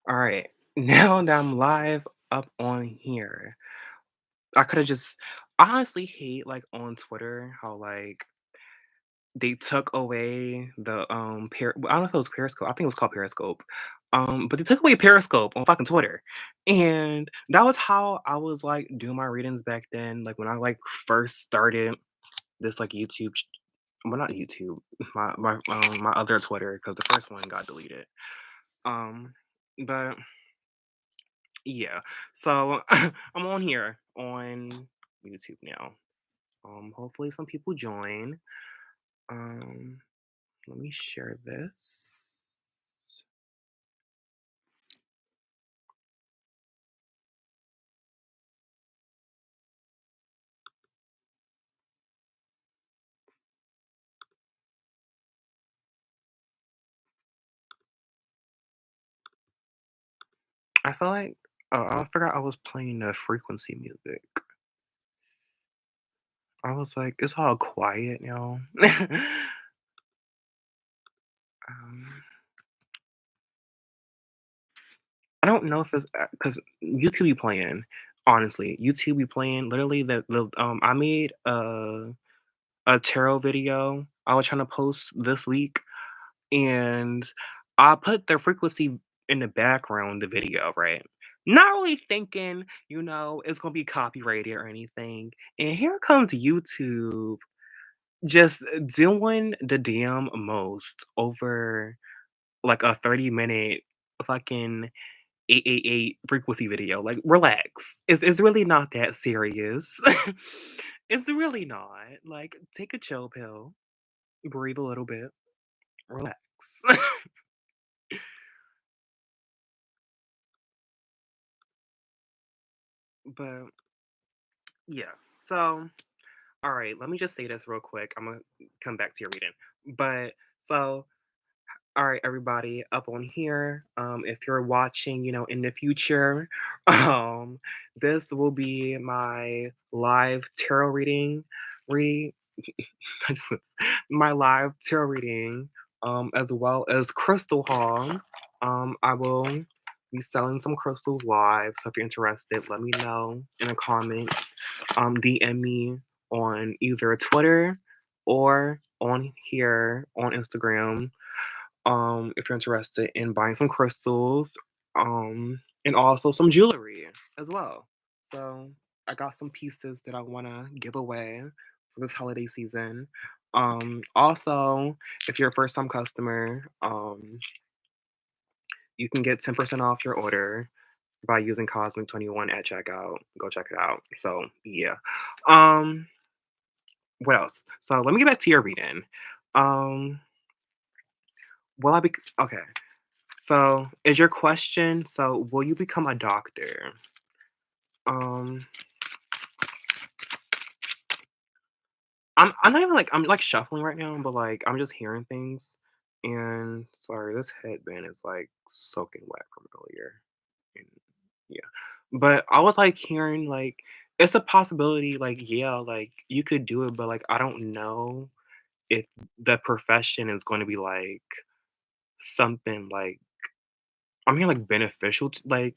All right. Now that I'm live up on here, I could have just I honestly hate like on Twitter how like they took away the I don't know if it was Periscope. I think it was called Periscope. But they took away Periscope on fucking Twitter. And that was how I was like doing my readings back then. Like when I like first started this like well not YouTube, my other Twitter, because the first one got deleted. Um but Yeah. So I'm on here on YouTube now. Hopefully some people join. Um, Let me share this. I feel like I forgot I was playing the frequency music. I was like, it's all quiet now. um, I don't know if it's because YouTube be playing. Honestly, YouTube be playing. Literally, I made a tarot video I was trying to post this week, and I put the frequency in the background, the video, right? Not really thinking, it's gonna be copyrighted or anything. And here comes YouTube just doing the damn most over like a 30-minute fucking 888 frequency video. Like, relax. It's really not that serious. It's really not. Like, take a chill pill, breathe a little bit, relax. But yeah. So, all right, let me just say this real quick. I'm gonna come back to your reading. But so, all right, everybody up on here. If you're watching, in the future, um, this will be my live tarot reading. Re I just my live tarot reading, as well as crystal haul. I will be selling some crystals live. So if you're interested, let me know in the comments. DM me on either Twitter or on here on Instagram. If you're interested in buying some crystals, and also some jewelry as well. So I got some pieces that I want to give away for this holiday season. Also, if you're a first time customer, you can get 10% off your order by using Cosmic21 at checkout. Go check it out. So yeah. Um, what else? So let me get back to your reading. Um, will I be okay? So, is your question, so will you become a doctor? Um, I'm not even like I'm like shuffling right now, but like I'm just hearing things. And sorry, this headband is like soaking wet from earlier. And yeah. But I was like hearing like it's a possibility, like, yeah, like you could do it, but like I don't know if the profession is going to be like something like I'm hearing like beneficial to like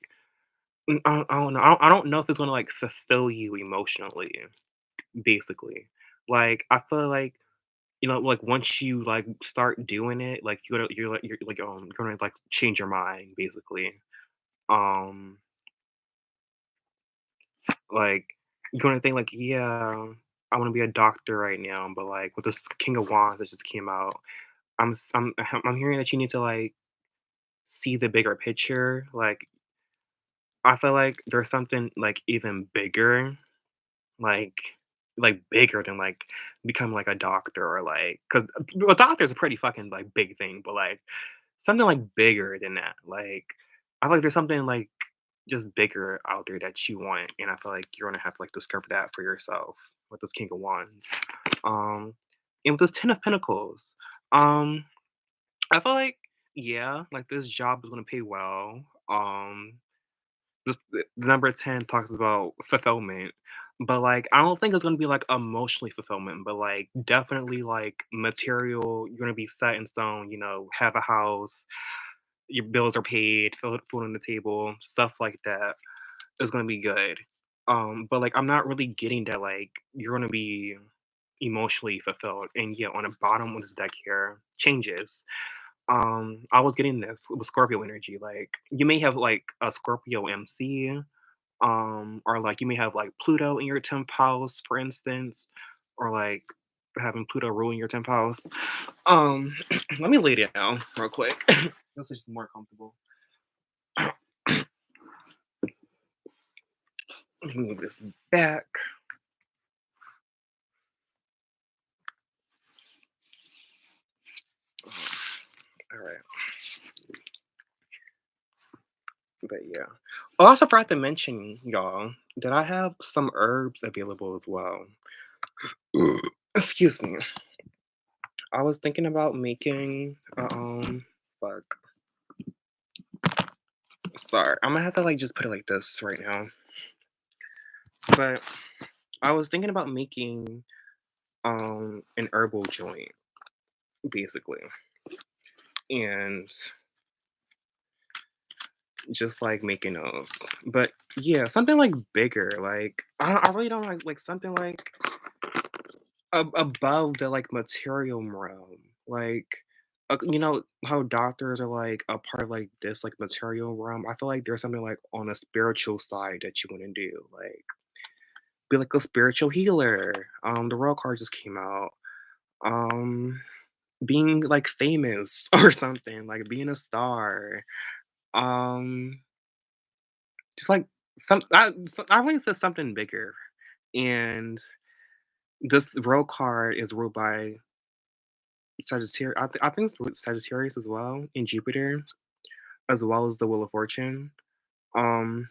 I don't know. I don't know if it's gonna, like, fulfill you emotionally, basically. Like, I feel like, like, once you, like, start doing it, like, you're gonna, like, change your mind, basically. Um, like, you're gonna think, like, "Yeah, I wanna be a doctor right now," but, like, with this King of Wands that just came out, I'm hearing that you need to, like, see the bigger picture. Like, I feel like there's something, like, even bigger like bigger than, like, becoming, like, a doctor or, like, because a doctor is a pretty fucking, like, big thing, but, like, something, like, bigger than that, like, I feel like there's something, like, just bigger out there that you want, and I feel like you're gonna have to, like, discover that for yourself with this King of Wands. Um, and with this Ten of Pentacles, um, I feel like, yeah, like, this job is gonna pay well. Just the number 10 talks about fulfillment, but, like, I don't think it's gonna be, like, emotionally fulfillment, but, like, definitely, like, material, you're gonna be set in stone, have a house, your bills are paid, food on the table, stuff like that is gonna be good. But like I'm not really getting that like you're gonna be emotionally fulfilled. And yeah, on the bottom of this deck here, changes. I was getting this with Scorpio energy. Like you may have like a Scorpio MC, or like you may have like Pluto in your 10th house, for instance, or like having Pluto ruling your 10th house. Um, let me lay down real quick. This is just more comfortable. Let me move this back. All right, but yeah. Oh, I also forgot to mention, y'all, that I have some herbs available as well. Excuse me. I was thinking about making, fuck. Sorry, I'm gonna have to like just put it like this right now. But I was thinking about making an herbal joint, basically, and just like making those. But yeah, something like bigger. Like I really don't like something like above the like material realm. Like you know how doctors are like a part of like this like material realm. I feel like there's something like on a spiritual side that you want to do. Like be like a spiritual healer. The royal card just came out. Um, being like famous or something, like being a star. Um, just like I really said something bigger. And this royal card is ruled by Sagittarius. I think it's with Sagittarius as well, in Jupiter, as well as the Wheel of Fortune. Um,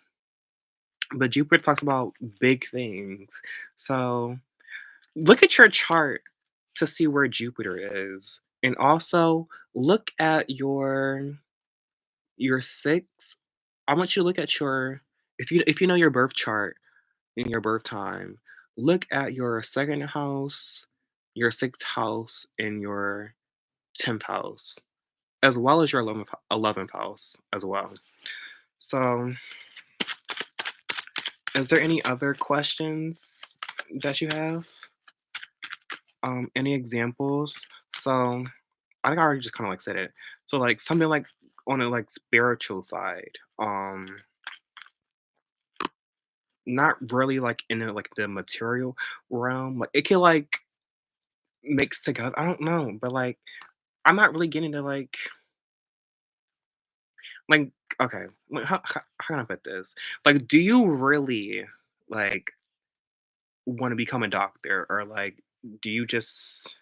but Jupiter talks about big things. So look at your chart to see where Jupiter is. And also look at your six. I want you to look at your if you know your birth chart in your birth time, look at your second house, your sixth house, and your 10th house, as well as your 11th house as well. So, is there any other questions that you have? Any examples? So, I think I already just kind of like said it. So, like something like on a like spiritual side, not really like in like the material realm. Like it can like mix together. I don't know, but like I'm not really getting to like okay. Like, how can I put this? Like, do you really like want to become a doctor, or like do you just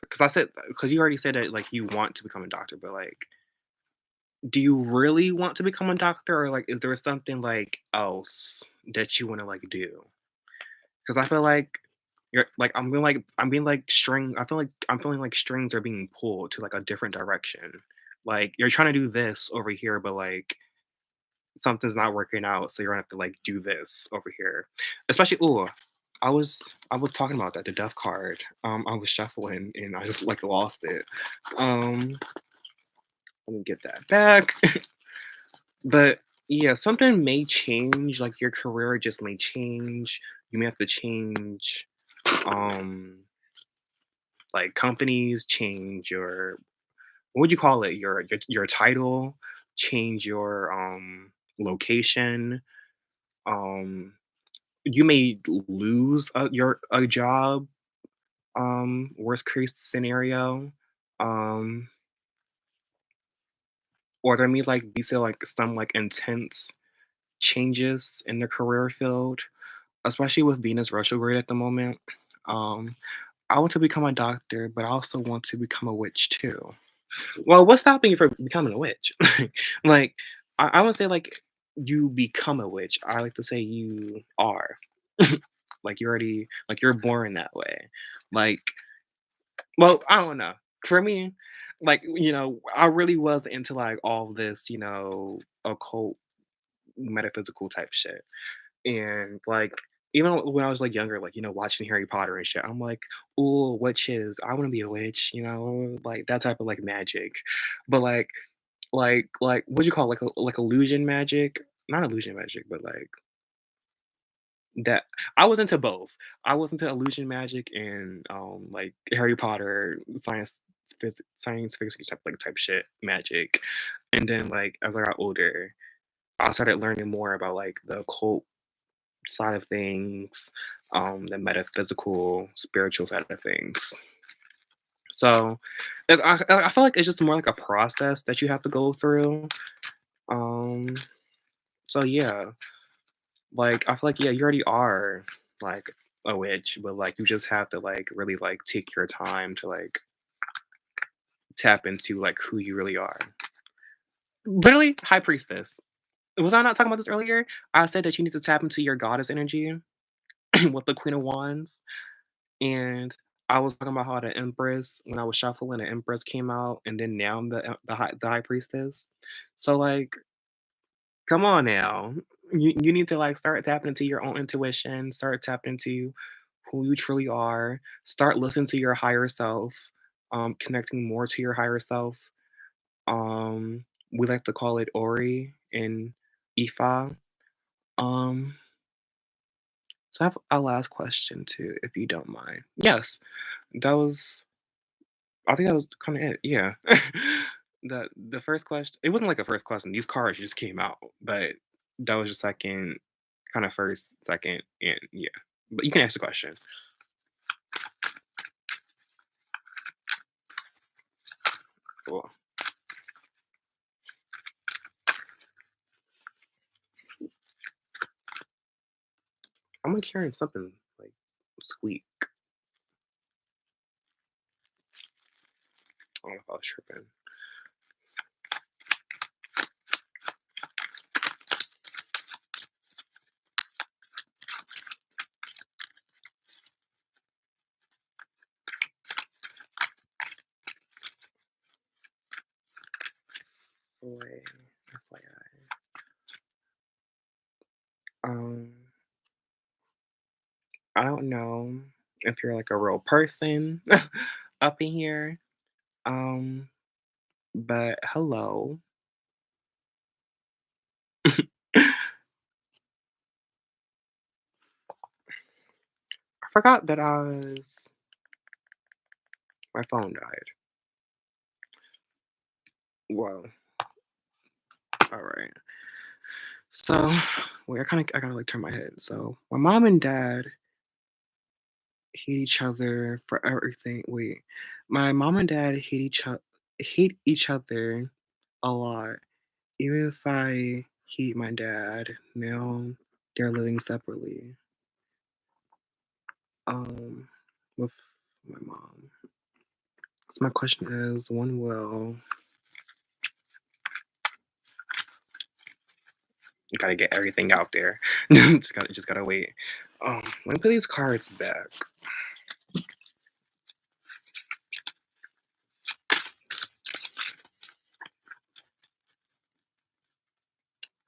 because I said because you already said that like you want to become a doctor, but like do you really want to become a doctor, or like is there something like else that you want to like do? Because I feel like you're like I'm being like string. I feel like I'm feeling like strings are being pulled to like a different direction. Like you're trying to do this over here, but like something's not working out, so you're gonna have to like do this over here. Especially, oh, I was talking about that the death card. I was shuffling and I just like lost it. Um, let me get that back. But yeah, something may change. Like your career just may change. You may have to change. Um, like companies change your what would you call it? Your title, change your location. Um, you may lose your a job. Worst case scenario. Um, or there may like be say like some like intense changes in the career field, especially with Venus retrograde at the moment. Um, I want to become a doctor, but I also want to become a witch too. Well, what's stopping you from becoming a witch? Like, I would say like you become a witch. I like to say you are. Like you're already like you're born that way. Like, well, I don't know. For me, like, I really was into like all this, occult metaphysical type shit. And like Even when I was, like, younger, like, watching Harry Potter and shit, I'm like, "Ooh, witches. I wanna be a witch," like, that type of, like, magic. But, like, what you call it? Like, illusion magic? Not illusion magic, but, like, that I was into both. I was into illusion magic and, like, Harry Potter, science fiction type shit, magic. And then, like, as I got older, I started learning more about, like, the occult side of things, the metaphysical, spiritual side of things. So, I feel like it's just more like a process that you have to go through. Um, so yeah, like I feel like yeah, you already are like a witch, but like you just have to like really like take your time to like tap into like who you really are. Literally, high priestess. Was I not talking about this earlier? I said that you need to tap into your goddess energy with the Queen of Wands. And I was talking about how the Empress, when I was shuffling, the Empress came out, and then now the High Priestess. So like, come on now, you need to like start tapping into your own intuition, start tapping into who you truly are, start listening to your higher self, connecting more to your higher self. We like to call it Ori and Ifa. Um, so I have a last question too, if you don't mind. Yes, that was I think that was kinda it, yeah. The first question it wasn't like a first question, these cards just came out, but that was your second kinda first, second, and yeah. But you can ask the question. Cool. I'm, like, hearing something, like, squeak. I don't know if I was tripping. Boy, FYI. Um, I don't know if you're, like, a real person up in here, um, but hello. I forgot that I was my phone died. Well, alright. So, wait, I gotta like turn my head. So, my mom and dad hate each other for everything. Wait, my mom and dad hate each other a lot. Even if I hate my dad, now they're living separately. Um, with my mom. So my question is, when will you gotta get everything out there? Just gotta wait. Let me put these cards back.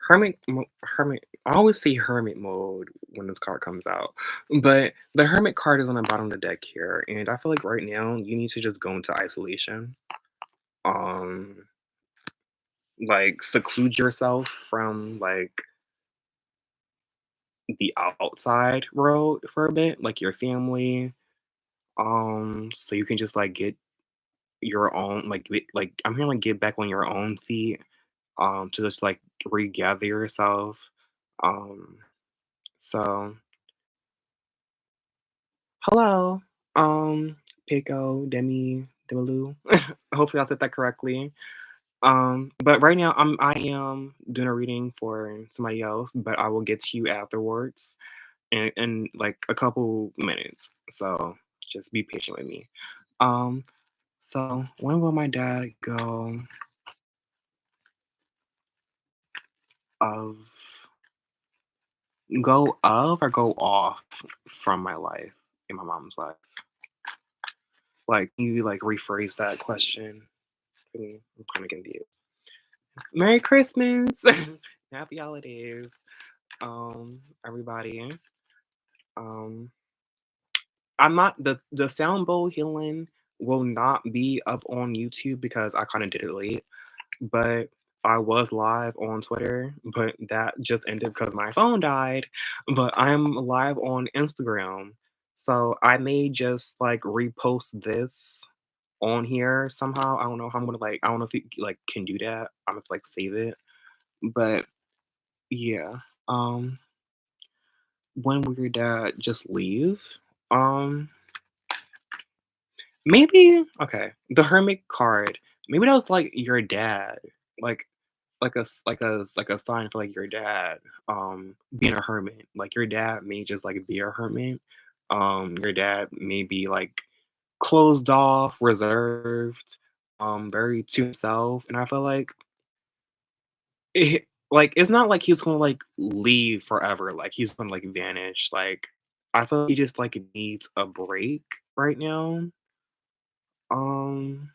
Hermit I always say hermit mode when this card comes out, but the hermit card is on the bottom of the deck here, and I feel like right now you need to just go into isolation. Um, like seclude yourself from like the outside world for a bit, like your family. So you can just like get your own like I'm hearing like get back on your own feet, to just like regather yourself. Um, so hello, Pico, Demilu. Hopefully I said that correctly. But right now I am doing a reading for somebody else, but I will get to you afterwards in like a couple minutes. So just be patient with me. Um, so when will my dad of go or go off from my life in my mom's life? Like, can you like rephrase that question for me? I'm kind of confused. Merry Christmas. Happy holidays, everybody. Um, I'm not the sound bowl healing will not be up on YouTube because I kind of did it late, but I was live on Twitter, but that just ended because my phone died. But I'm live on Instagram. So I may just like repost this on here somehow. I don't know how I'm gonna I don't know if you like can do that. I'm gonna like save it. But yeah. Um when will your dad just leave? Um Maybe okay, the Hermit card, maybe that was, like, your dad, like like a sign for, like, your dad, being a hermit, like, your dad may just, like, be a hermit, your dad may be, like, closed off, reserved, very to himself, and I feel like it's not like he's gonna, like, leave forever, like, he's gonna, like, vanish, like, I feel like he just, like, needs a break right now, um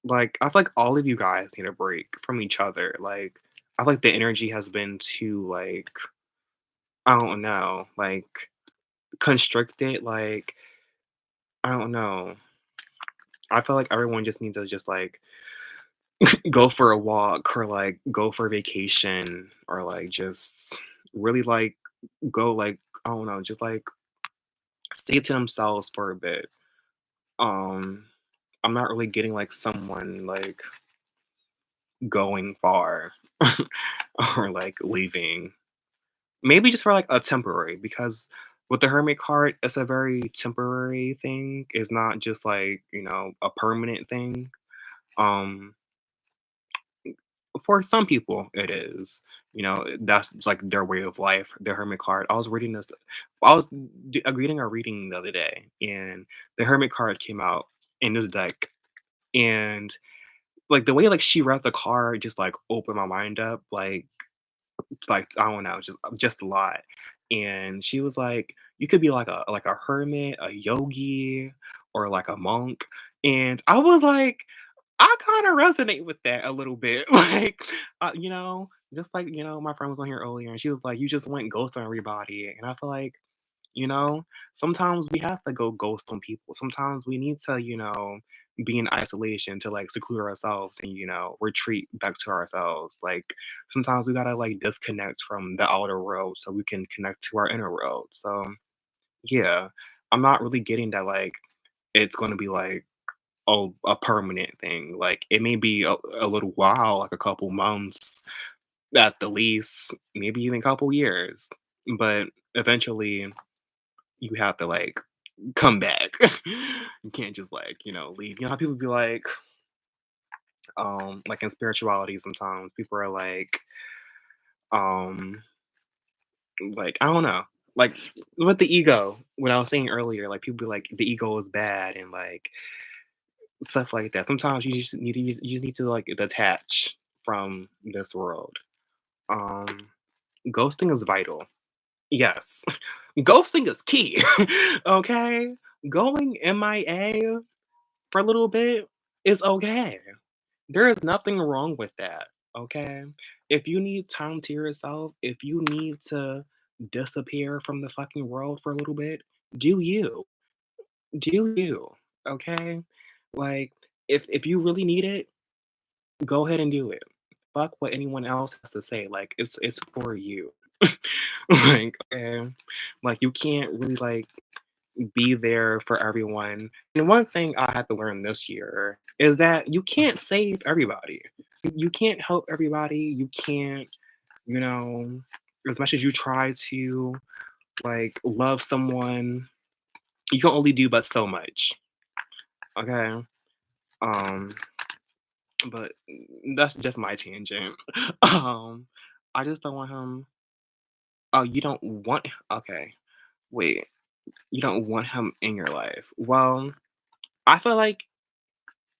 like, I feel like all of you guys need a break from each other, like, I feel like the energy has been too, like, I don't know, like, constricted, like, I don't know. I feel like everyone just needs to just, like, go for a walk or, like, go for a vacation or, like, just really, like, go, like, I don't know, just, like, stay to themselves for a bit. Um, I'm not really getting, like, someone, like, going far or, like, leaving. Maybe just for, like, a temporary because with the Hermit card, it's a very temporary thing. It's not just, like, a permanent thing. Um, for some people, it is. That's just, like, their way of life, the Hermit card. I was reading a reading the other day, and the Hermit card came out in this deck, and, like, the way, like, she read the card just, like, opened my mind up, like, I don't know, just a lot. And she was like, "You could be like a hermit, a yogi, or like a monk." And I was like, I kinda resonate with that a little bit. Like, just like, my friend was on here earlier and she was like, "You just went ghost on everybody." And I feel like, you know, sometimes we have to go ghost on people. Sometimes we need to, be in isolation to like seclude ourselves and, retreat back to ourselves. Like sometimes we gotta like disconnect from the outer world so we can connect to our inner world. So yeah, I'm not really getting that like it's gonna be like a permanent thing. Like it may be a little while, like a couple months at the least, maybe even a couple years. But eventually you have to like come back. You can't just like, leave. You know how people be like in spirituality sometimes people are um like I don't know. Like with the ego, what I was saying earlier, like people be like the ego is bad and like stuff like that. Sometimes you just need to like detach from this world. Um Ghosting is vital. Yes. Ghosting is key. Okay? Going MIA for a little bit is okay. There is nothing wrong with that, okay? If you need time to yourself, if you need to disappear from the fucking world for a little bit, do you. Do you, okay? Like, if you really need it, go ahead and do it. Fuck what anyone else has to say. Like, it's for you. Like, okay? Like, you can't really like be there for everyone. And one thing I had to learn this year is that you can't save everybody. You can't help everybody. You can't, you know, as much as you try to like love someone, you can only do but so much. Okay. Um, but that's just my tangent. Um, I just don't want him. Oh, you don't want okay. Wait, you don't want him in your life. Well, I feel like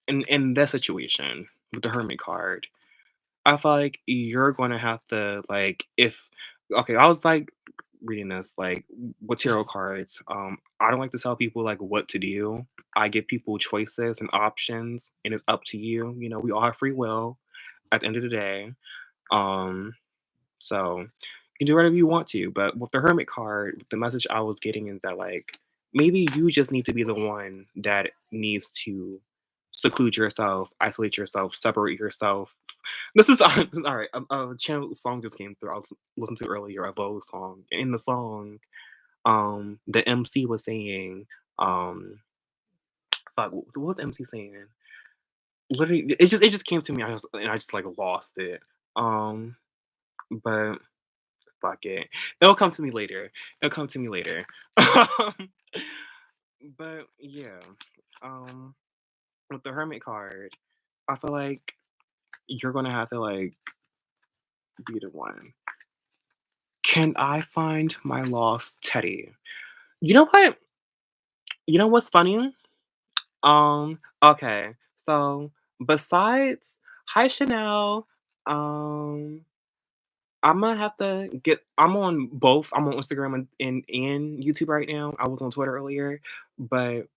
in this situation with the hermit card, I feel like you're gonna have to like if okay, I was like reading this like with tarot cards. I don't like to tell people like what to do. I give people choices and options, and it's up to you. We all have free will at the end of the day. Um, so You can do whatever you want to. But with the Hermit card, the message I was getting is that like maybe you just need to be the one that needs to seclude yourself, isolate yourself, separate yourself. This is all right. A channel song just came through. I was listening to earlier a Vogue song. In the song, the MC was saying, um, fuck, what was the MC saying? Literally, it just came to me. I just like lost it. Um, but fuck it. It'll come to me later. It'll come to me later. Um, but yeah, um, with the Hermit card, I feel like you're gonna have to like be the one. Can I find my lost teddy? You know what? You know what's funny? Okay. So besides Hi Chanel, um, I'm gonna have to get I'm on both. I'm on Instagram and YouTube right now. I was on Twitter earlier, but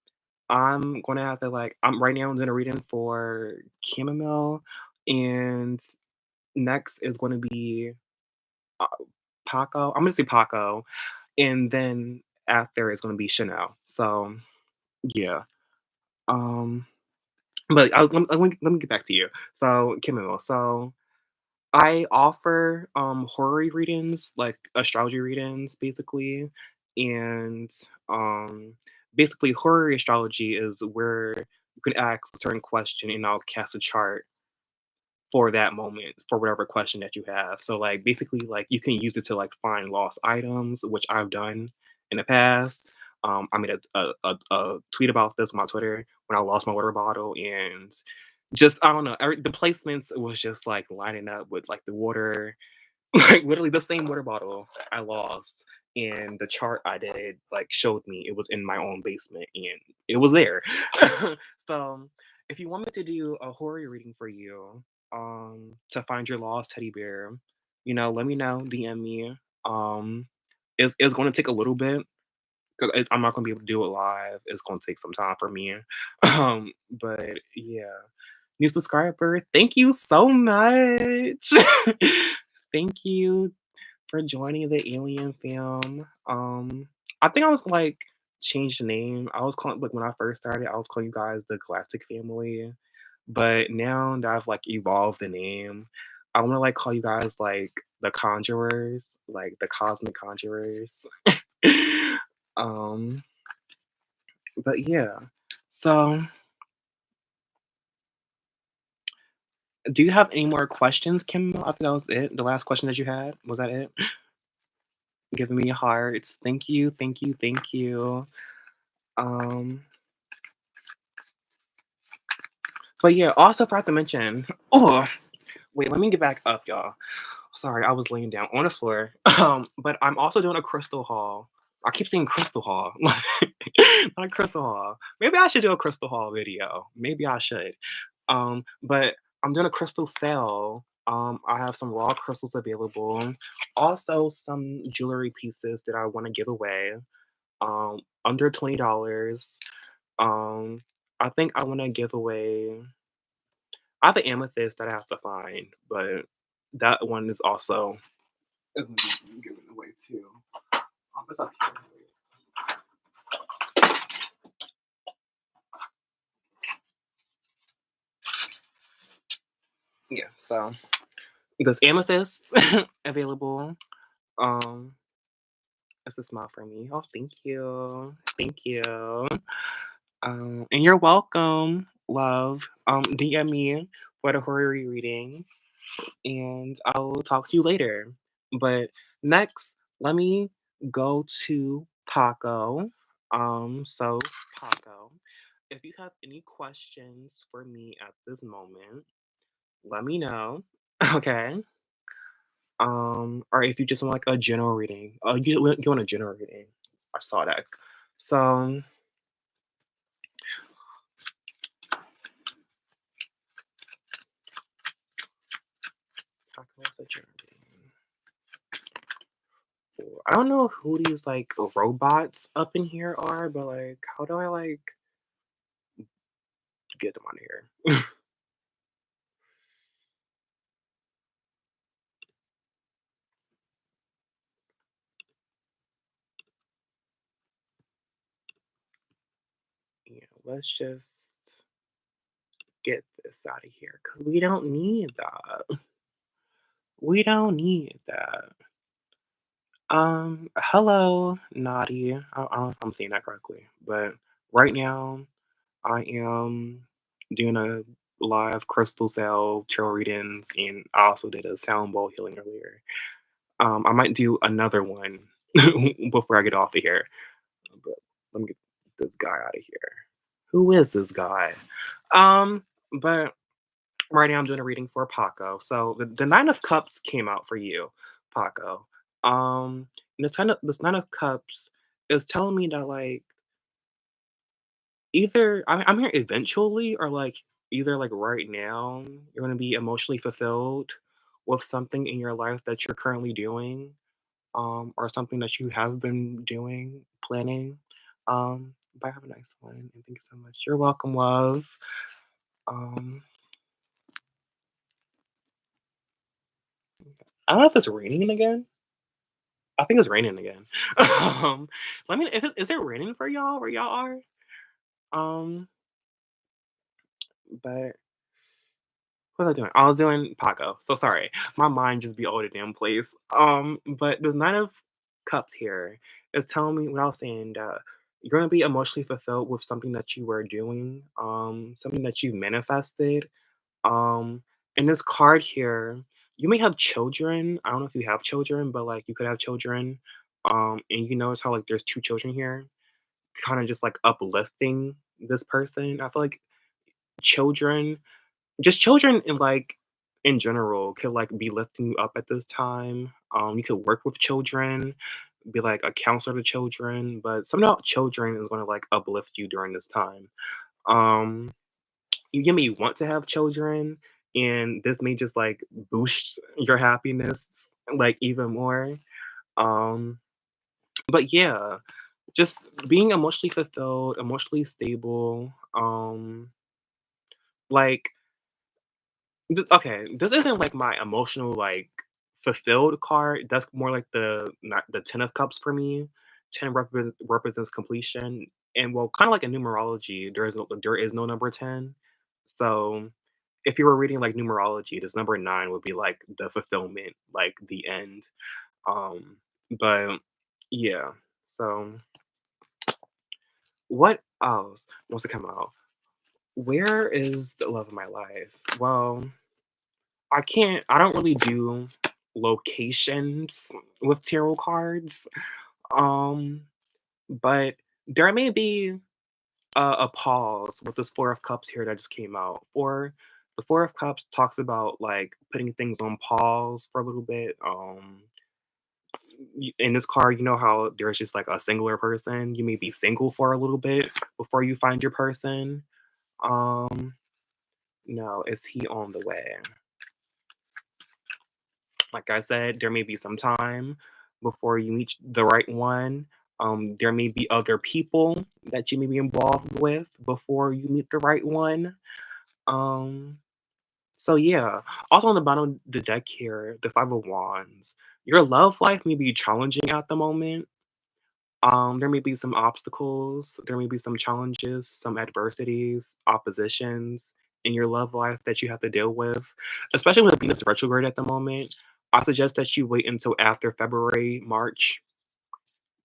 I'm gonna have to like I'm right now I'm doing a reading for chamomile and next is gonna be uh, Paco. I'm gonna say Paco, and then after it's gonna be Chanel. So yeah. Um but let me get back to you. So chamomile. So I offer horror readings, like astrology readings, basically. And um basically horror astrology is where you can ask a certain question and I'll cast a chart for that moment for whatever question that you have. So like basically like you can use it to like find lost items, which I've done in the past. I made a tweet about this on my Twitter when I lost my water bottle and just I don't know the placements was just like lining up with like the water like literally the same water bottle I lost and the chart I did like showed me it was in my own basement and it was there. So if you want me to do a horror reading for you, to find your lost teddy bear, let me know, DM me. Um it's gonna take a little bit because I'm not gonna be able to do it live. It's gonna take some time for me. But yeah. New subscriber, thank you so much. Thank you for joining the Alien fam. I think I was like change the name. I was calling like when I first started, I was calling you guys the Galactic Family. But now that I've like evolved the name, I wanna like call you guys like the Conjurers, like the Cosmic Conjurers. um, but yeah. So do you have any more questions, Kim? I think that was it. The last question that you had. Was that it? Giving me hearts. Thank you, thank you, thank you. Um, but yeah, also forgot to mention. Oh, wait, let me get back up, y'all. Sorry, I was laying down on the floor. But I'm also doing a crystal haul. I keep saying crystal haul, not a crystal haul. Maybe I should do a crystal haul video. Maybe I should. But I'm doing a crystal sale. I have some raw crystals available. Also, some jewelry pieces that I want to give away. Under $20. Um, I think I want to give away. I have an amethyst that I have to find, but that one is also is gonna be given away too. It's up here. Yeah, so there's amethyst available. Um, it's a smile for me. Oh, thank you, thank you. And you're welcome, love. DM me for the horror reading, and I'll talk to you later. But next, let me go to Paco. So Paco, if you have any questions for me at this moment, let me know. Okay. Or if you just want like a general reading. You want a general reading. I saw that. So Paco wants a general reading. I don't know who these like robots up in here are, but like how do I like get them on here? let's just get this out of here because we don't need that. We don't need that. Hello, Naughty. I don't know if I'm saying that correctly, but right now I am doing a live crystal cell tarot readings, and I also did a sound bowl healing earlier. I might do another one before I get off of here. But let me get this guy out of here. Who is this guy? Um, but right now I'm doing a reading for Paco. So the Nine of Cups came out for you, Paco. And this Nine of Cups is telling me that like either I'm here eventually or like either like right now you're gonna be emotionally fulfilled with something in your life that you're currently doing, or something that you have been doing, planning. But have a nice one and thank you so much. You're welcome, love. Um, I don't know if it's raining again. I think it's raining again. um, let me. Is it raining for y'all where y'all are? Um, but what was I doing? I was doing Paco. So sorry, my mind just be all over the damn place. But there's Nine of Cups here is telling me what I was saying that you're gonna be emotionally fulfilled with something that you were doing, something that you've manifested. Um, in this card here, you may have children. I don't know if you have children, but like you could have children. And you notice how like there's two children here, kind of just like uplifting this person. I feel like children, just children in like in general could like be lifting you up at this time. You could work with children, be like a counselor to children, but somehow children is going to like uplift you during this time. Um, you may want to have children, and this may just like boost your happiness like even more. Um, but yeah, just being emotionally fulfilled, emotionally stable. Like okay, this isn't like my emotional like fulfilled card. That's more like the not the Ten of Cups for me. Ten represents completion, and well, kind of like in numerology, there is no number 10. So if you were reading like numerology, this number 9 would be like the fulfillment, like the end. Um, but yeah. So what else wants to come out? Where is the love of my life? Well, I don't really do locations with tarot cards. Um, but there may be a pause with this Four of Cups here that just came out. Or the Four of Cups talks about like putting things on pause for a little bit. In this card, you know how there's just like a singular person. You may be single for a little bit before you find your person. Um, no, is he on the way? Like I said, there may be some time before you meet the right one. There may be other people that you may be involved with before you meet the right one. Um, so yeah. Also on the bottom of the deck here, the Five of Wands. Your love life may be challenging at the moment. There may be some obstacles, there may be some challenges, some adversities, oppositions in your love life that you have to deal with, especially with Venus retrograde at the moment. I suggest that you wait until after February, March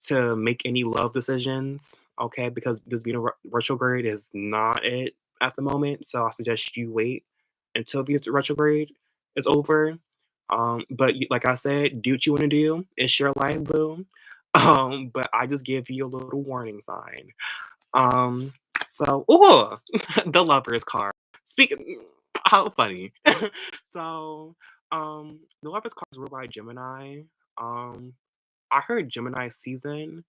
to make any love decisions, okay? Because this Venus retrograde is not it at the moment. So I suggest you wait until Venus retrograde is over. But like I said, do what you want to do. It's your life, boo. But I just give you a little warning sign. Um, so, ooh, the Lovers card. Speaking, how funny. So, the Lovers card is ruled by Gemini. Um, I heard Gemini season.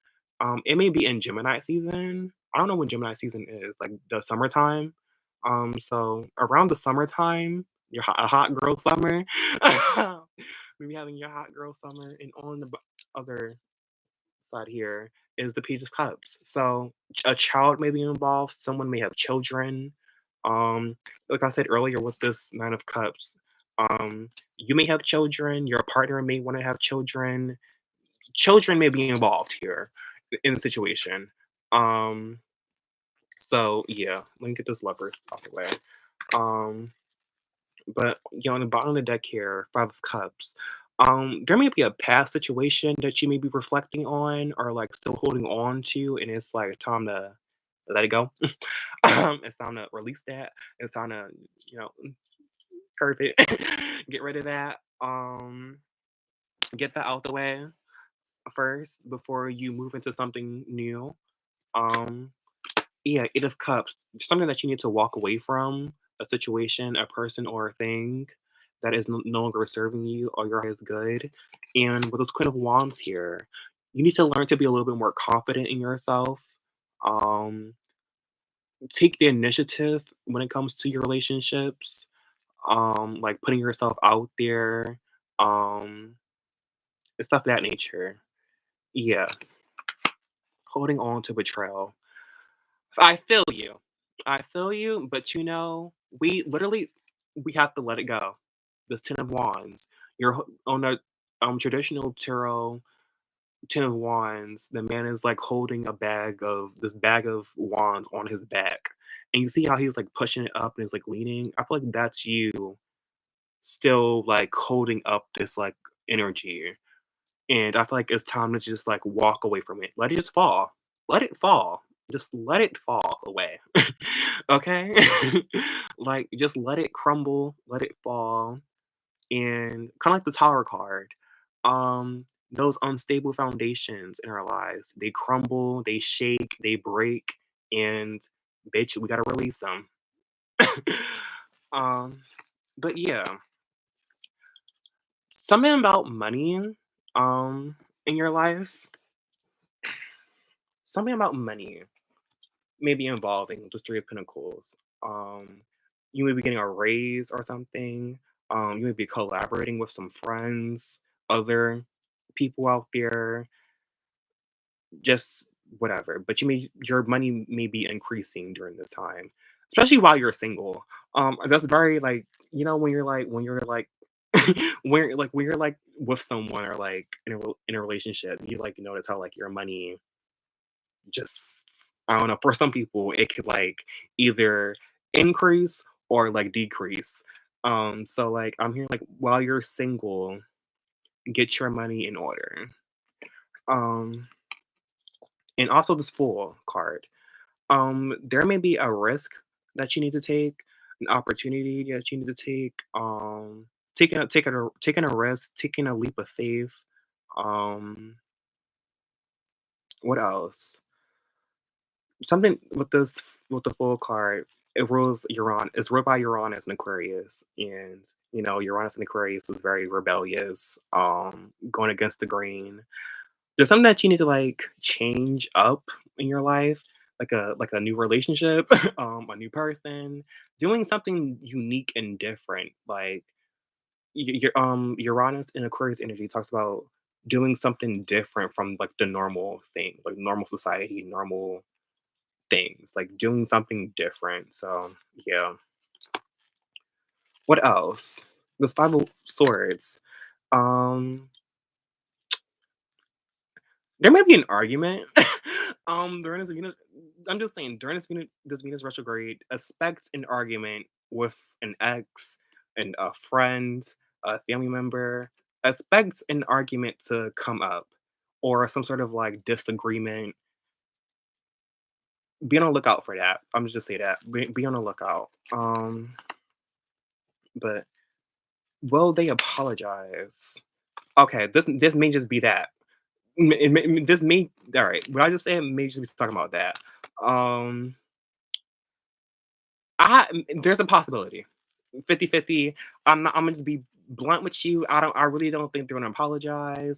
It may be in Gemini season. I don't know when Gemini season is, like the summertime. So around the summertime, a hot girl summer. Maybe having your hot girl summer, and on the other side here is the Page of Cups. So a child may be involved. Someone may have children. Um, like I said earlier, with this Nine of Cups, you may have children. Your partner may want to have children. Children may be involved here in the situation. Um, So yeah, let me get this lovers out the way. Um, but on the bottom of the deck here, Five of Cups. There may be a past situation that you may be reflecting on or like still holding on to, and it's like time to let it go. It's time to release that. It's time to, you know, curve it, get rid of that. Get that out the way first before you move into something new. Um, yeah, Eight of Cups, something that you need to walk away from, a situation, a person, or a thing that is no longer serving you or your highest good. And with those Queen of Wands here, you need to learn to be a little bit more confident in yourself. Um, Take the initiative when it comes to your relationships, like putting yourself out there, um, and stuff of that nature. Yeah, holding on to betrayal. I feel you. I feel you, but we literally we have to let it go. This Ten of Wands. On a traditional tarot Ten of Wands, the man is like holding a bag of wands on his back. And you see how he's like pushing it up and is like leaning. I feel like that's you still like holding up this like energy. And I feel like it's time to just like walk away from it. Let it just fall. Let it fall. Just let it fall away. Okay? Like just let it crumble, let it fall. And kind of like the Tower card. Those unstable foundations in our lives, they crumble, they shake, they break, and bitch, we gotta release them. um, but yeah, something about money, in your life, something about money maybe involving the Three of Pentacles. Um, you may be getting a raise or something. You may be collaborating with some friends, other people out there, just whatever. But your money may be increasing during this time, especially while you're single. That's very like when you're like when you're like with someone or like in a relationship, you like notice how like your money just I don't know. For some people, it could like either increase or like decrease. So like I'm here like while you're single, get your money in order. Um, and also this Fool card. There may be a risk that you need to take, an opportunity that you need to take. Taking a risk, taking a leap of faith. Um, what else? Something with the Fool card. It rules Uranus. It's ruled by Uranus and Aquarius, and Uranus and Aquarius is very rebellious, going against the grain. There's something that you need to like change up in your life, like a new relationship, a new person, doing something unique and different. Like your Uranus and Aquarius energy talks about doing something different from like the normal thing, like normal society, normal things, like doing something different. So yeah. What else? The Five of Swords. Um, there might be an argument. During this Venus, I'm just saying during this Venus retrograde, expect an argument with an ex and a friend, a family member. Expect an argument to come up, or some sort of like disagreement. Be on the lookout for that. I'm just say that. Be on the lookout. But will they apologize? Okay, this may just be that. This may all right. What I just said may just be talking about that. Um, there's a possibility. 50-50. I'm gonna just be blunt with you. I really don't think they're gonna apologize.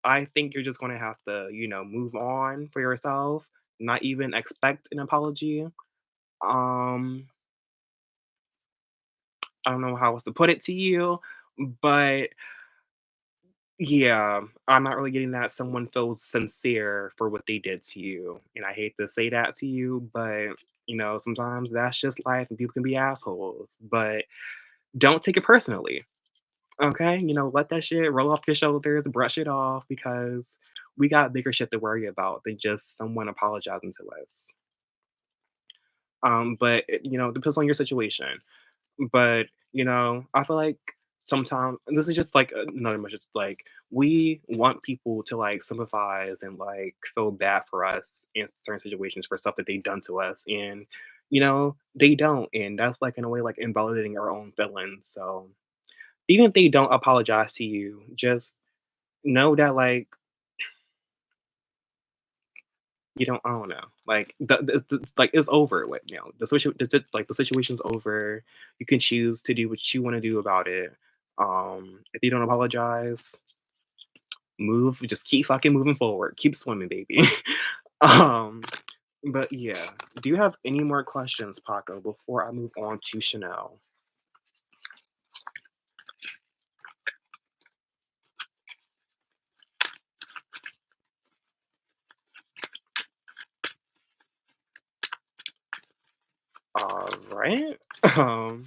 I think you're just gonna have to, move on for yourself, not even expect an apology. Um, I don't know how else to put it to you, but yeah, I'm not really getting that someone feels sincere for what they did to you. And I hate to say that to you, but sometimes that's just life and people can be assholes. But don't take it personally. Okay? Let that shit roll off your shoulders, brush it off because we got bigger shit to worry about than just someone apologizing to us. But it depends on your situation. But, I feel like sometimes this is just like another message, like we want people to like sympathize and like feel bad for us in certain situations for stuff that they've done to us. And, they don't. And that's like in a way like invalidating our own feelings. So even if they don't apologize to you, just know that like you don't I don't know. Like like it's over with now. The situation's over. You can choose to do what you want to do about it. If you don't apologize, just keep fucking moving forward. Keep swimming, baby. um, but yeah. Do you have any more questions, Paco, before I move on to Chanel? All right. Um,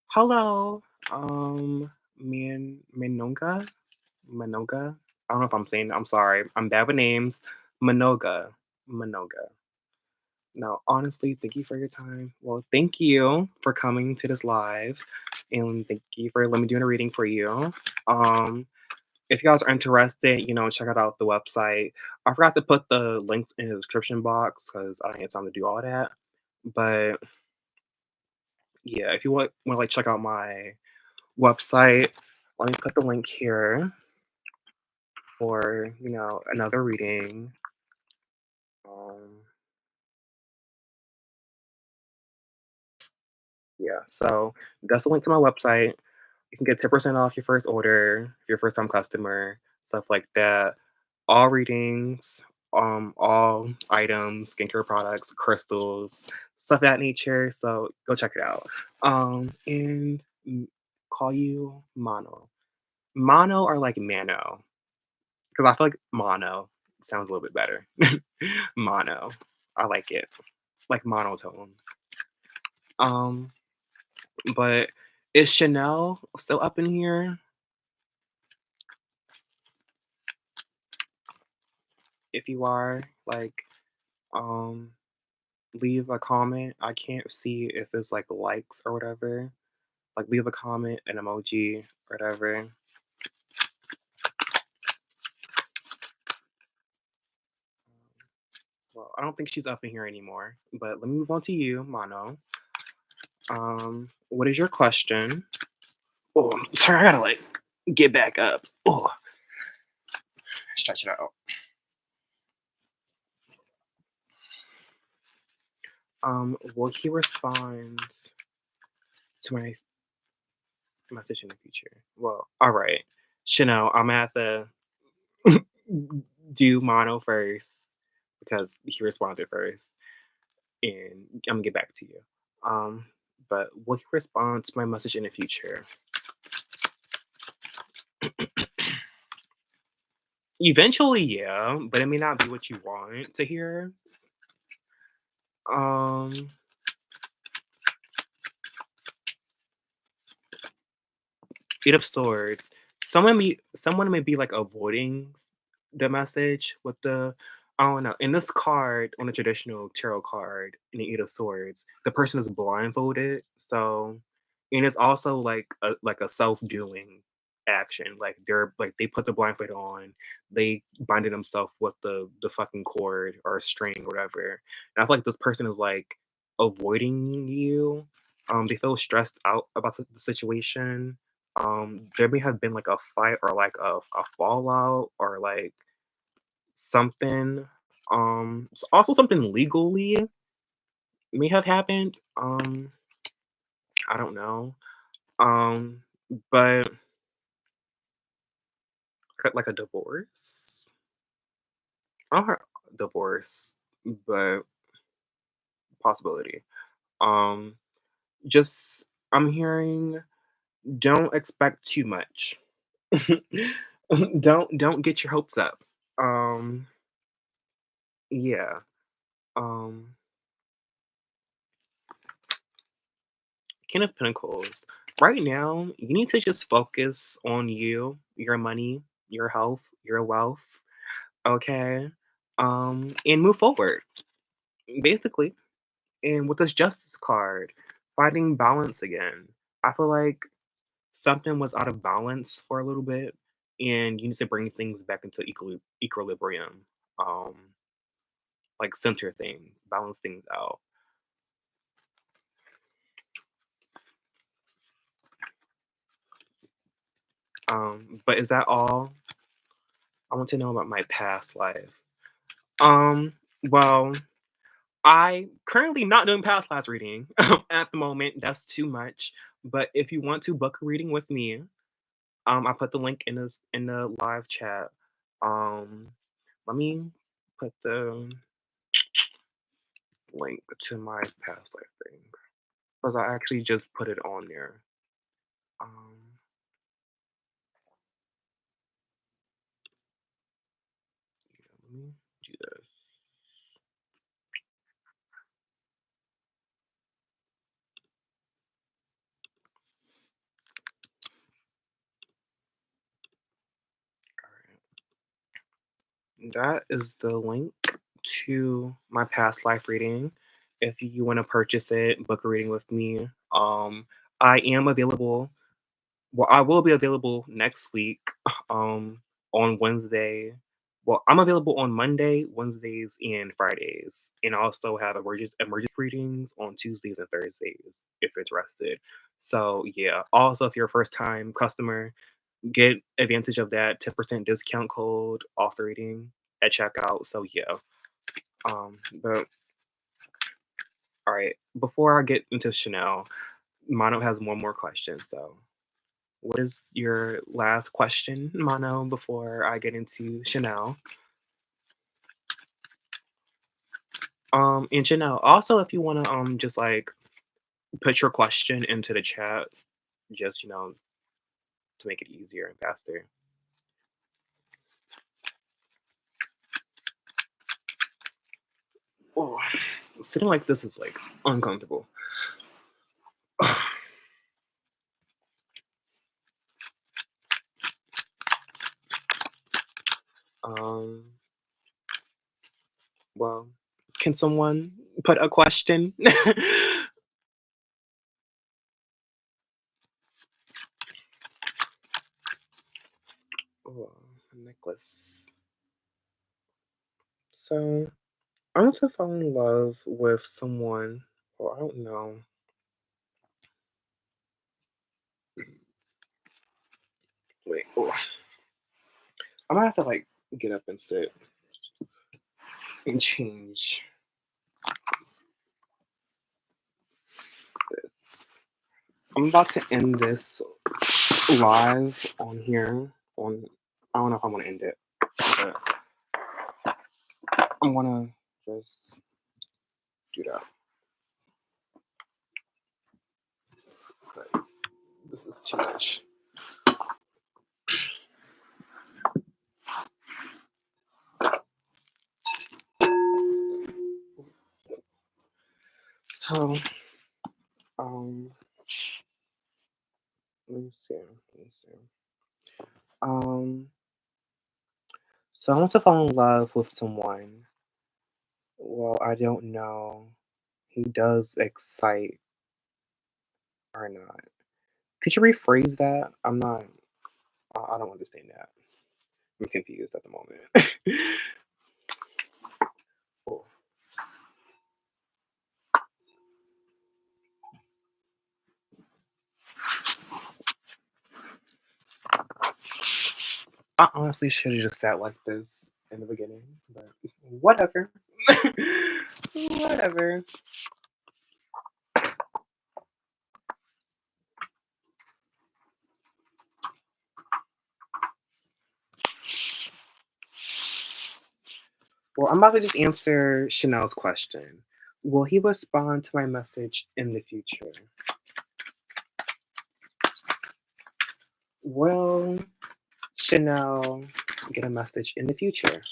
hello. Minonga? Manoga? I don't know if I'm saying I'm sorry. I'm bad with names. Manoga. Manoga. No, honestly, thank you for your time. Well, thank you for coming to this live and thank you for letting me do a reading for you. Um, if you guys are interested, check out the website. I forgot to put the links in the description box because I don't have time to do all that. But yeah, if you want to like check out my website, let me put the link here for another reading. Um, yeah, so that's the link to my website. You can get 10% off your first order if you're a first time customer, stuff like that. All readings, all items, skincare products, crystals, stuff of that nature. So go check it out. And call you Mono. Mono or like Mano. Because I feel like mono sounds a little bit better. Mono. I like it. Like monotone. Um, but is Chanel still up in here? If you are, like, um, leave a comment. I can't see if it's like likes or whatever. Like, leave a comment, an emoji, whatever. Well, I don't think she's up in here anymore. But let me move on to you, Mono. What is your question? Oh, sorry, I gotta like get back up. Oh, stretch it out. Well, he responds to my message in the future. Well, all right, Chanel, I'm gonna have to do mono first because he responded first, and I'm gonna get back to you. Um, but will he respond to my message in the future? Eventually, yeah, but it may not be what you want to hear. Um, Eight of Swords. Someone may be like avoiding the message with the I don't know. In this card, on a traditional tarot card, in the Eight of Swords, the person is blindfolded. So, and it's also like a self-doing action. Like they put the blindfold on, they binded themselves with the fucking cord or string or whatever. And I feel like this person is like avoiding you. They feel stressed out about the situation. There may have been like a fight or like a fallout or like something. It's also something legally may have happened. I don't know. Um, but like a divorce. I don't heard divorce, but possibility. Um, just I'm hearing don't expect too much. Don't get your hopes up. Um, yeah. Um, King of Pentacles. Right now, you need to just focus on you, your money, your health, your wealth, okay? And move forward. basically. And with this Justice card, finding balance again. I feel like something was out of balance for a little bit, and you need to bring things back into equilibrium. Um, like center things, balance things out. But is that all? I want to know about my past life. Um, well, I currently not doing past lives reading at the moment. That's too much. But if you want to book a reading with me, I put the link in the live chat. Um, let me put the link to my past life thing because I actually just put it on there. Um, yeah, let me do this. That is the link to my past life reading. If you want to purchase it, book a reading with me. I am available. Well, I will be available next week. Um, on Wednesday. Well, I'm available on Monday, Wednesdays, and Fridays, and I also have emergency readings on Tuesdays and Thursdays if interested. So yeah. Also, if you're a first time customer, get advantage of that 10% discount code off the reading at checkout. So yeah. But all right, before I get into Chanel, Mono has one more question. So what is your last question, Mono, before I get into Chanel? And Chanel, also if you wanna just like put your question into the chat, just to make it easier and faster. Oh, sitting like this is like uncomfortable. um well, can someone put a question? Oh, a necklace. So I want to fall in love with someone. Well, I don't know. Wait, oh, I'm gonna have to like get up and sit and change this. I'm about to end this live on here. On I don't know if I want to end it, but I'm gonna just do that. But this is too much. So, um, let me see. Let me see. Um, so I want to fall in love with someone. Well, I don't know. He does excite or not. Could you rephrase that? I'm not. I don't understand that. I'm confused at the moment. Cool. I honestly should have just sat like this in the beginning, but whatever. Whatever. Well, I'm about to just answer Chanel's question. Will he respond to my message in the future? Will Chanel get a message in the future?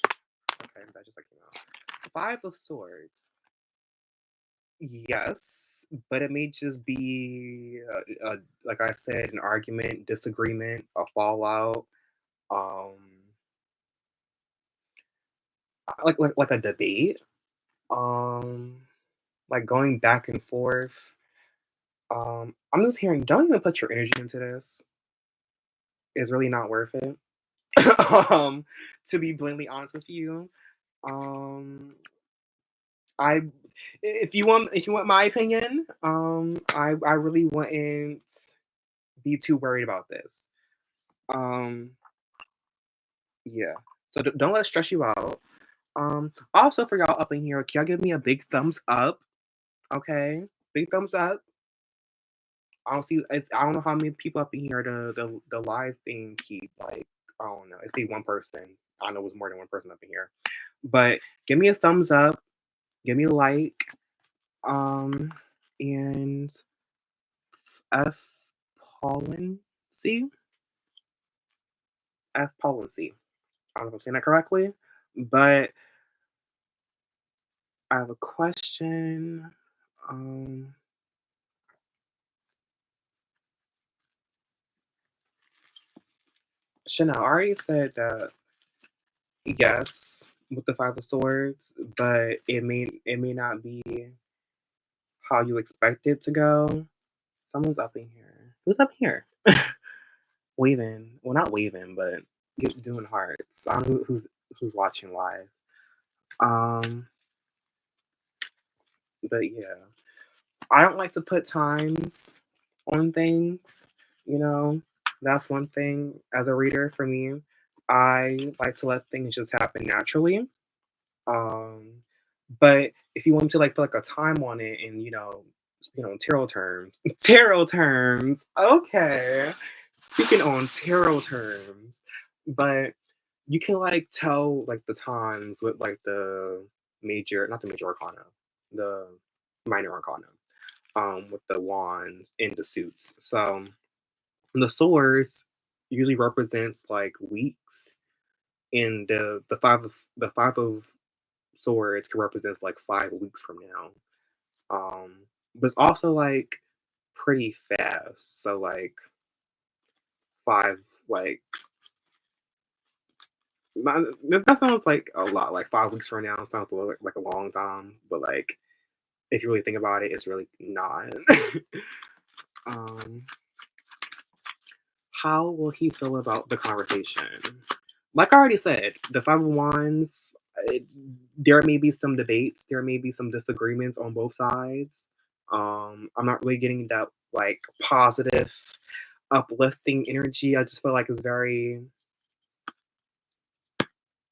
Okay, that just like Five of Swords. Yes, but it may just be, like I said, an argument, disagreement, a fallout, um, like a debate. Um, like going back and forth. I'm just hearing, don't even put your energy into this. It's really not worth it. um, to be bluntly honest with you. Um, I if you want my opinion, I really wouldn't be too worried about this. Um, yeah. So don't let it stress you out. Also for y'all up in here, can y'all give me a big thumbs up? Okay, big thumbs up. I don't see. I don't know how many people up in here the live thing keep like. I don't know. I see one person. I know it was more than one person up in here, but give me a thumbs up. Give me a like. Um, and F Pollen C F Pollen C. I don't know if I'm saying that correctly, but I have a question. Um, Chanel I already said that yes with the Five of Swords, but it may not be how you expect it to go. Someone's up in here. Who's up here? Waving. Well, not waving, but doing hearts. I don't know who's watching live. Um, but yeah, I don't like to put times on things. You know, that's one thing as a reader for me. I like to let things just happen naturally. Um, but if you want to like put like a time on it and tarot terms, tarot terms, okay. Speaking on tarot terms, but you can like tell like the times with like the major, not the major arcana, the minor arcana, with the wands and the suits. So the swords usually represents like weeks, and the five of swords can represent like 5 weeks from now. But it's also like pretty fast. So like five, like that sounds like a lot. Like 5 weeks from now sounds like a long time, but like if you really think about it, it's really not. um, how will he feel about the conversation? Like I already said, the Five of Wands. It, there may be some debates. There may be some disagreements on both sides. I'm not really getting that like positive, uplifting energy. I just feel like it's very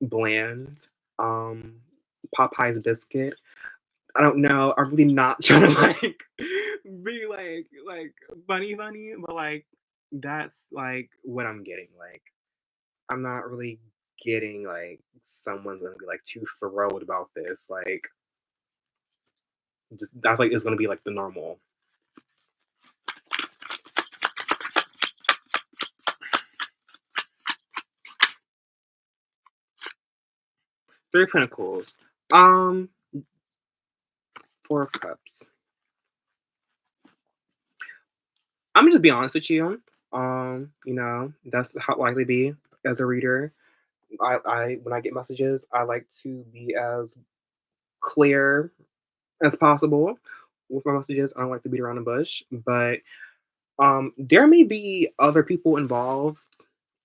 bland. Um, Popeye's biscuit. I don't know. I'm really not trying to like be like funny, but like that's like what I'm getting. Like I'm not really getting like someone's gonna be like too thrilled about this. Like I feel like it's gonna be like the normal. Three of Pentacles. Um, Four of Cups. I'm gonna just be honest with you. That's how likely be as a reader. I when I get messages, I like to be as clear as possible with my messages. I don't like to beat around the bush, but there may be other people involved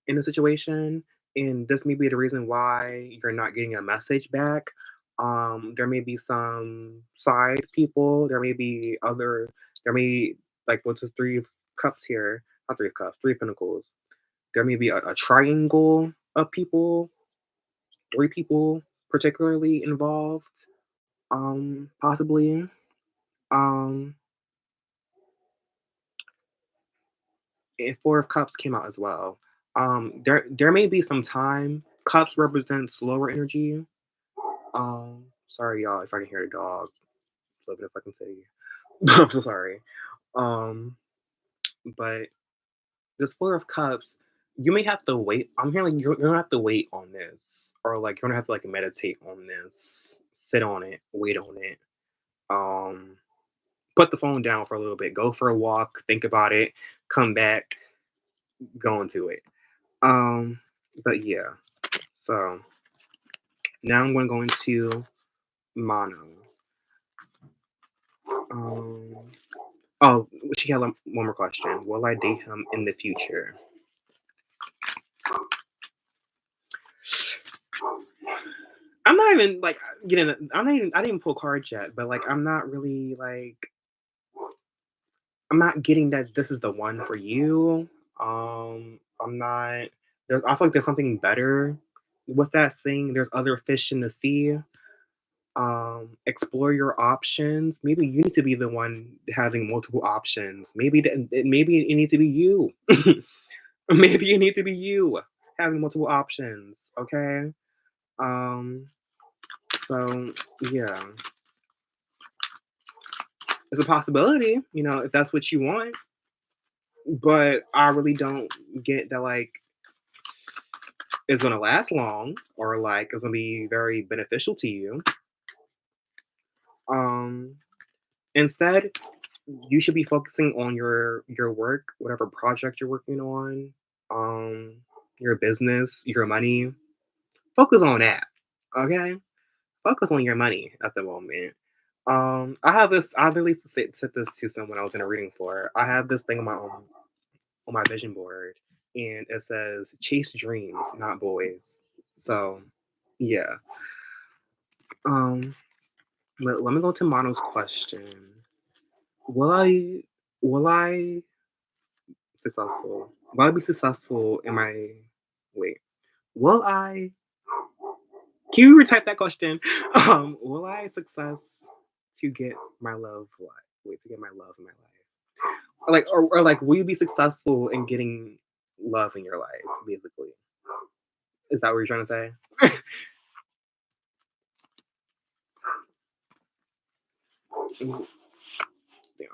in the situation, and this may be the reason why you're not getting a message back. There may be some side people. There may like what's the Three of Cups here? Not Three of Cups, Three of Pentacles. There may be a triangle of people, three people particularly involved, possibly. Um, and Four of Cups came out as well. There may be some time. Cups represent slower energy. Sorry y'all if I can hear the dog. Love it if I can say. I'm so sorry. Um, but this Four of Cups, you may have to wait. I'm hearing like you're gonna have to wait on this, or like you're gonna have to like meditate on this, sit on it, wait on it. Um, put the phone down for a little bit, go for a walk, think about it, come back, go into it. Um, but yeah. So now I'm going to go into mono. Um, oh, she had one more question. Will I date him in the future? I'm not even like getting. I'm not even. I didn't even pull cards yet, but like I'm not really like. I'm not getting that this is the one for you. I'm not. I feel like there's something better. What's that saying? There's other fish in the sea. Explore your options. Maybe you need to be the one having multiple options. Maybe it need to be you. Maybe it need to be you having multiple options. Okay. Um. So yeah, it's a possibility. If that's what you want. But I really don't get that. Like, it's gonna last long, or like it's gonna be very beneficial to you. Um. Instead, you should be focusing on your work, whatever project you're working on, um, your business, your money. Focus on that. Okay? Focus on your money at the moment. I have this. I literally said this to someone I was in a reading for. I have this thing on my vision board, and it says "Chase dreams, not boys." So, yeah. Um, let me go to Mono's question. Will I? Will I successful? Will I be successful in my wait? Will I? Can you retype that question? Will I success to get my love life? Wait, to get my love in my life? Or like, will you be successful in getting love in your life? Basically, is that what you're trying to say? Mm, yeah.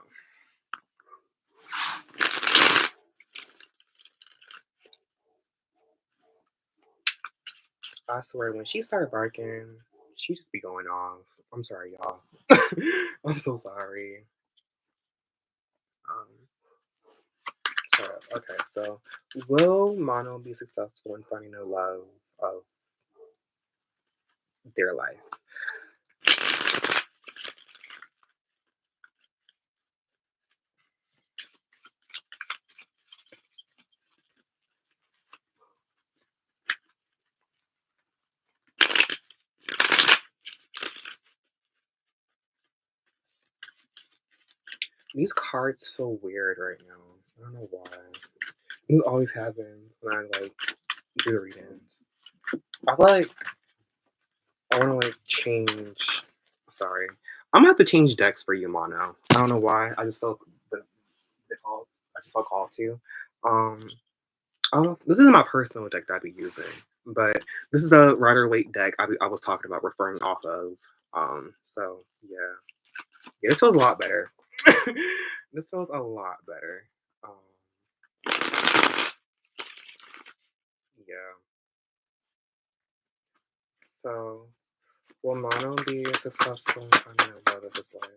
I swear, when she started barking, she just be going off. I'm sorry, y'all. I'm so sorry. Um, okay, so will Mono be successful in finding the love of their life? These cards feel weird right now. I don't know why. This always happens when I like do the readings. I feel like I want to like change. Sorry, I'm gonna have to change decks for you, Mono. I don't know why. I just felt the call. I just felt called to. Um, I don't know. This isn't my personal deck that I'd be using, but this is the Rider Waite deck I was talking about, referring off of. So yeah, yeah, this feels a lot better. This feels a lot better. Um, yeah. So will Mono be successful in finding the love of his life?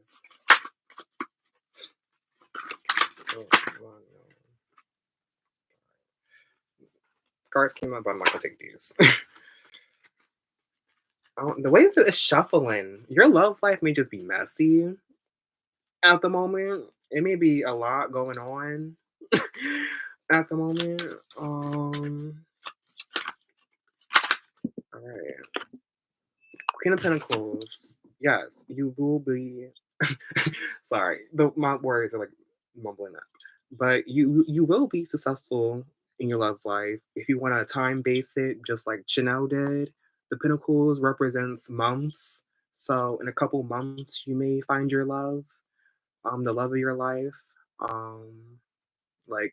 Oh, Mono. Cards came up, but I'm not gonna take these. The way that it's shuffling, your love life may just be messy at the moment. It may be a lot going on at the moment. All right. Queen of Pentacles. Yes, you will be. Sorry, my words are like mumbling up. But you will be successful in your love life if you want to time base it, just like Chanel did. The Pentacles represents months, so in a couple months you may find your love, the love of your life. Um, like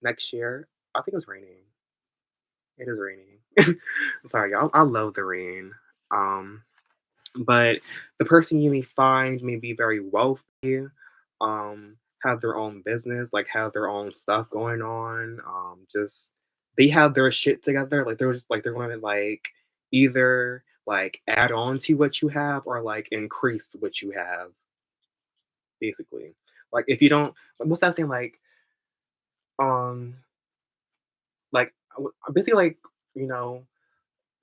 next year, I think it's raining. It is raining. Sorry, y'all. I love the rain. Um, but the person you may find may be very wealthy, have their own business, like have their own stuff going on. Just they have their shit together. Like they're just like they're gonna like either like add on to what you have or like increase what you have, basically. Like if you don't, what's that thing um basically like you know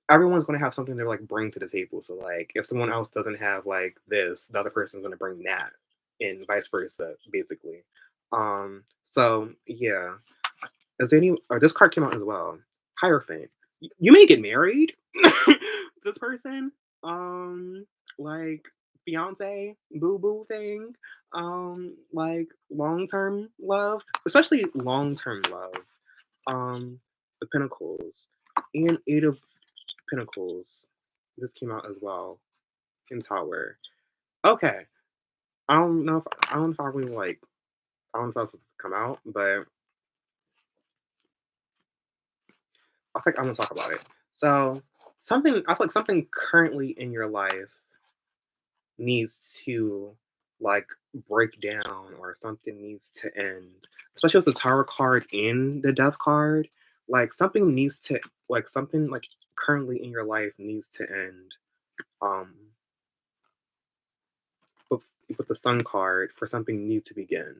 everyone's gonna have something to like bring to the table. So like if someone else doesn't have like this, the other person's gonna bring that. and vice versa, basically. So yeah. Is there any this card came out as well. Hierophant. You may get married. This person. Um, like fiance, boo boo thing. Like long term love, especially long term love. The Pentacles and Eight of Pentacles. This came out as well in Tower. Okay. I don't know if I really like I don't know if that's supposed to come out, but I think I'm gonna talk about it. So I feel like something currently in your life needs to like break down or something needs to end. Especially with the Tower card and the Death card. Like something needs to something like currently in your life needs to end. Um with, with the Sun card for something new to begin.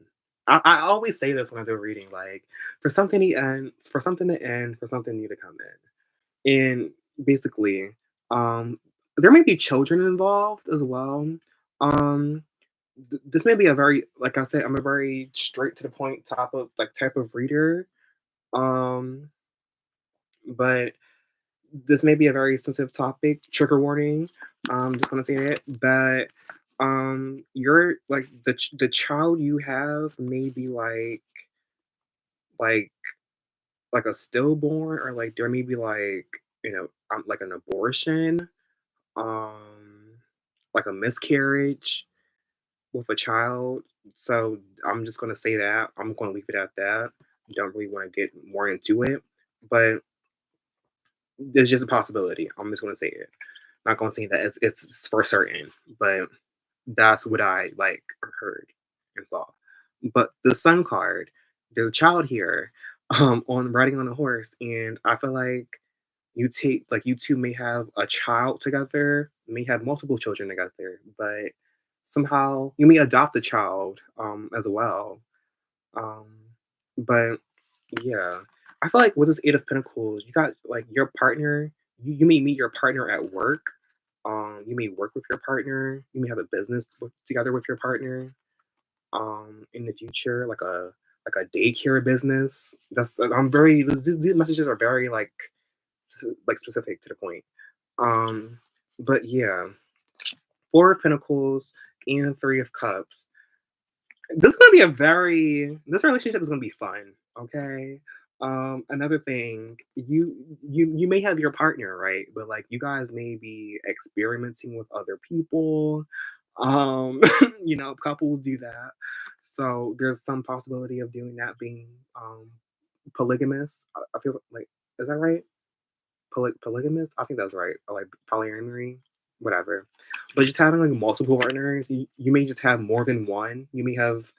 I always say this when I do reading, like for something to end, for something new to come in. And basically, there may be children involved as well. Um, this may be a very, like I said, I'm a very straight to the point type of reader. Um, but this may be a very sensitive topic. Trigger warning. Just want to say it, but you're like the child you have may be like like a stillborn or like there may be like like an abortion, um, like a miscarriage with a child. So I'm just gonna say that. I'm gonna leave it at that. Don't really want to get more into it, but there's just a possibility. I'm just gonna say it. Not gonna say that it's for certain, but that's what I like heard and saw. But the Sun card, there's a child here, on riding on a horse, and I feel like you two may have a child together, may have multiple children together, but somehow you may adopt a child as well. Um, but yeah, I feel like with this Eight of Pentacles, you got like your partner. You may meet your partner at work. You may work with your partner. You may have a business together with your partner. In the future, like a daycare business. That's I'm very. These messages are very like specific to the point. Um, but yeah, Four of Pentacles and Three of Cups. This is gonna be a very this relationship is gonna be fun. Okay. Another thing, you may have your partner, right? But like you guys may be experimenting with other people. Um, couples do that. So there's some possibility of doing that being polygamous. I feel like is that right? Polygamous? I think that's right. Or like polyamory, whatever. But just having like multiple partners, you may just have more than one. You may have,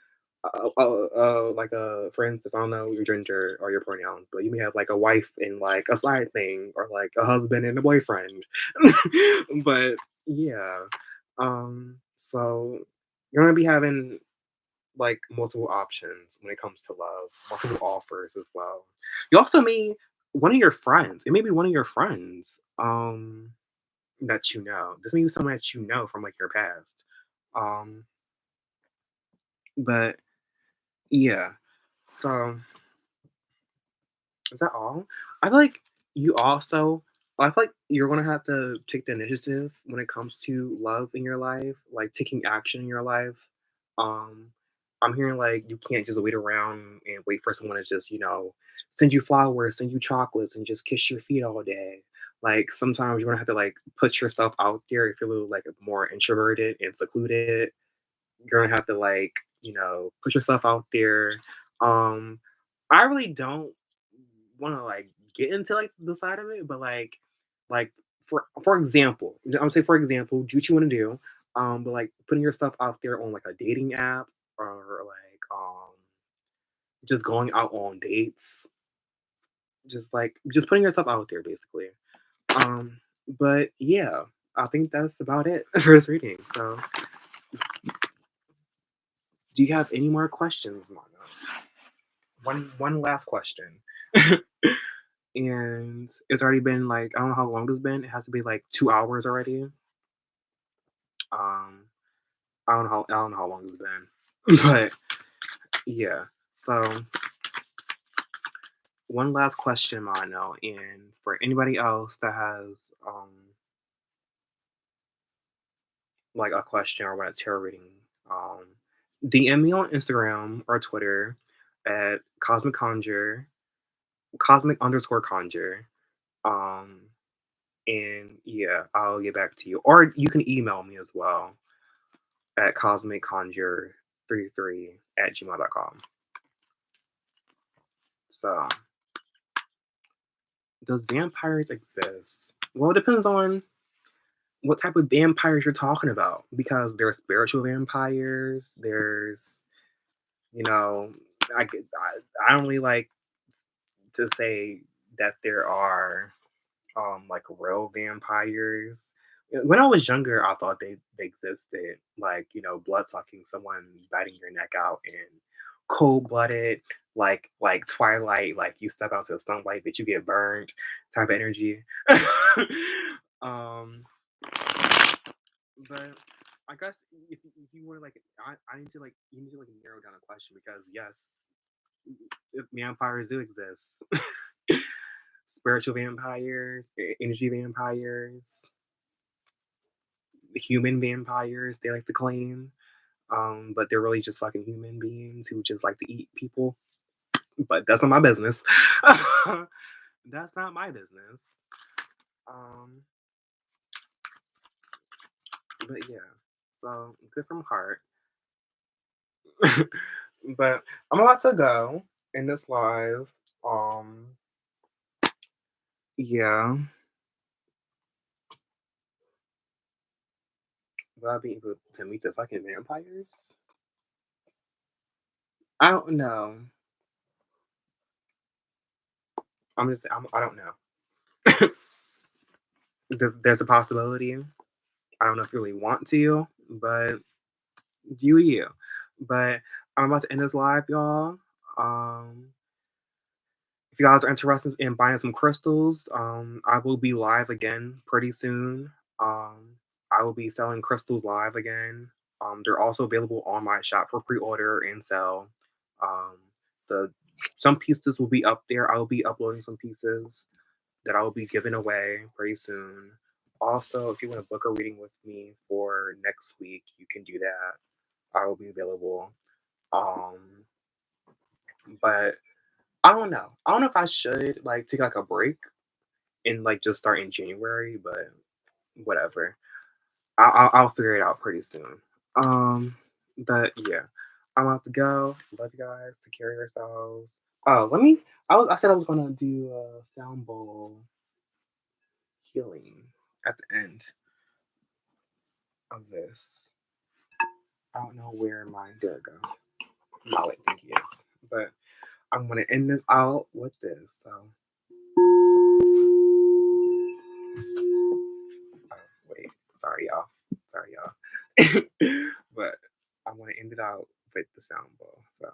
for instance, I don't know your gender or your pronouns, but you may have like a wife and like a side thing, or like a husband and a boyfriend. But yeah, so you're gonna be having like multiple options when it comes to love, multiple offers as well. You also may one of your friends, it may be one of your friends, that you know. This may be someone that you know from like your past. Um, but yeah. So is that all? I feel like you also I feel like you're gonna have to take the initiative when it comes to love in your life, like taking action in your life. Um, I'm hearing like you can't just wait around and wait for someone to just, send you flowers, send you chocolates, and just kiss your feet all day. Like sometimes you're gonna have to like put yourself out there if you're a little like more introverted and secluded. You're gonna have to like, put yourself out there. Um, I really don't want to like get into like the side of it, but like for example, I'm gonna say for example, do what you want to do. But like putting your stuff out there on like a dating app or like just going out on dates, just putting yourself out there basically. Um, but yeah, I think that's about it for this reading. So, do you have any more questions, Mona? One last question. And it's already been like I don't know how long it's been. It has to be like 2 hours already. Um, I don't know how long it's been, but yeah. So one last question I know, and for anybody else that has like a question or what a tarot reading, um, DM me on Instagram or Twitter at cosmic underscore conjure. Um, and yeah, I'll get back to you. Or you can email me as well at cosmicconjure33 at gmail.com. So, does vampires exist? Well, it depends on what type of vampires you're talking about because there's spiritual vampires. There's, you know, I don't really like to say that there are like real vampires. When I was younger, I thought they existed, like blood sucking someone, biting your neck out, and cold blooded, like Twilight, like you step out to the sunlight, but you get burned, type of energy. um, but I guess if you want to like, I need to like you need to like narrow down a question because yes, if vampires do exist. Spiritual vampires, energy vampires, human vampires, they like to claim. But they're really just fucking human beings who just like to eat people. But that's not my business. That's not my business. Um, but yeah. So good from heart. But I'm about to go in this live. Um, yeah. Will I be able to meet the fucking vampires? I don't know. I don't know. There's a possibility. I don't know if you really want to, but you. But I'm about to end this live, y'all. Um, if you guys are interested in buying some crystals, I will be live again pretty soon. I will be selling crystals live again. They're also available on my shop for pre-order and sell. Um, the some pieces will be up there. I will be uploading some pieces that I will be giving away pretty soon. Also, if you want to book a reading with me for next week, you can do that. I will be available. Um, but I don't know. I don't know if I should like take like a break and like just start in January, but whatever. I'll figure it out pretty soon. But yeah, I'm about to go. Love you guys. Take care of yourselves. Oh, let me. I said I was gonna do a sound bowl healing at the end of this. I don't know where my there it go. Mallet think he is. But I'm gonna end this out with this. So oh, wait, sorry y'all. But I'm gonna end it out with the sound bowl. So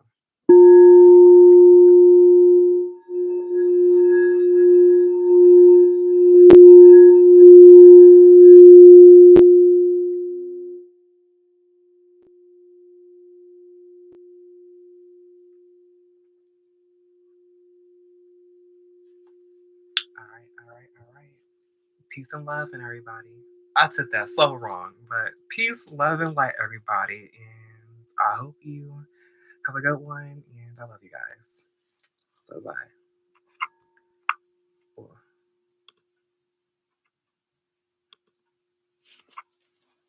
all right. Peace and love and everybody. I took that so wrong, but peace, love, and light, everybody. And I hope you have a good one. And I love you guys. So bye.